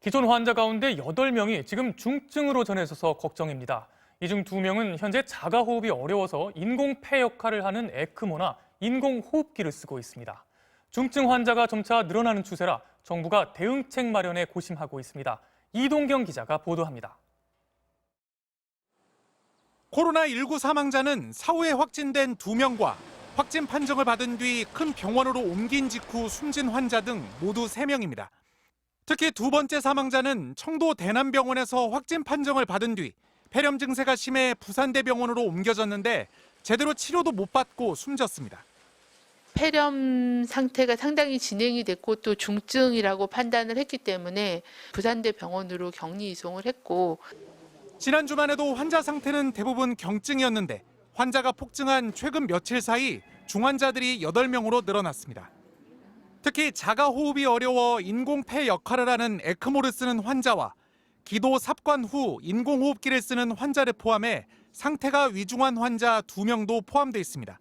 기존 환자 가운데 8명이 지금 중증으로 전해져서 걱정입니다. 이 중 2명은 현재 자가호흡이 어려워서 인공폐 역할을 하는 에크모나 인공호흡기를 쓰고 있습니다. 중증 환자가 점차 늘어나는 추세라 정부가 대응책 마련에 고심하고 있습니다. 이동경 기자가 보도합니다. 코로나19 사망자는 사후에 확진된 2명과 확진 판정을 받은 뒤 큰 병원으로 옮긴 직후 숨진 환자 등 모두 3명입니다. 특히 두 번째 사망자는 청도 대남병원에서 확진 판정을 받은 뒤 폐렴 증세가 심해 부산대병원으로 옮겨졌는데 제대로 치료도 못 받고 숨졌습니다. 폐렴 상태가 상당히 진행이 됐고 또 중증이라고 판단을 했기 때문에 부산대병원으로 격리 이송을 했고, 지난 주만 해도 환자 상태는 대부분 경증이었는데 환자가 폭증한 최근 며칠 사이 중환자들이 8명으로 늘어났습니다. 특히 자가호흡이 어려워 인공폐 역할을 하는 에크모를 쓰는 환자와 기도 삽관 후 인공호흡기를 쓰는 환자를 포함해 상태가 위중한 환자 2명도 포함되어 있습니다.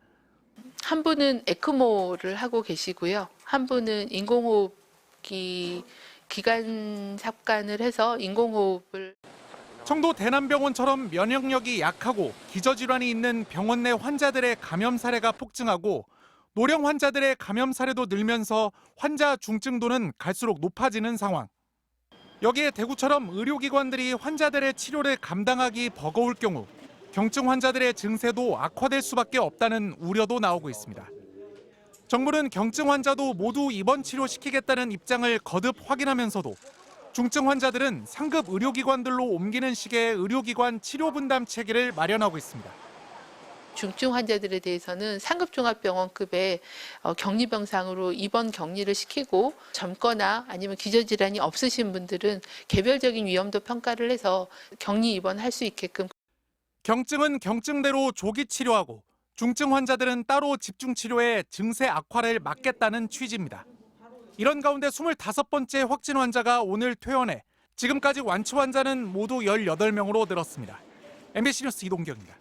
한 분은 에크모를 하고 계시고요. 한 분은 인공호흡기 기관 삽관을 해서 인공호흡을. 청도 대남병원처럼 면역력이 약하고 기저질환이 있는 병원 내 환자들의 감염 사례가 폭증하고 노령 환자들의 감염 사례도 늘면서 환자 중증도는 갈수록 높아지는 상황. 여기에 대구처럼 의료기관들이 환자들의 치료를 감당하기 버거울 경우 경증 환자들의 증세도 악화될 수밖에 없다는 우려도 나오고 있습니다. 정부는 경증 환자도 모두 입원 치료시키겠다는 입장을 거듭 확인하면서도 중증 환자들은 상급 의료기관들로 옮기는 식의 의료기관 치료 분담 체계를 마련하고 있습니다. 중증 환자들에 대해서는 상급종합병원급의 격리병상으로 입원 격리를 시키고 젊거나 아니면 기저질환이 없으신 분들은 개별적인 위험도 평가를 해서 격리 입원할 수 있게끔. 경증은 경증대로 조기 치료하고 중증 환자들은 따로 집중 치료해 증세 악화를 막겠다는 취지입니다. 이런 가운데 25번째 확진 환자가 오늘 퇴원해 지금까지 완치 환자는 모두 18명으로 늘었습니다. MBC 뉴스 이동경입니다.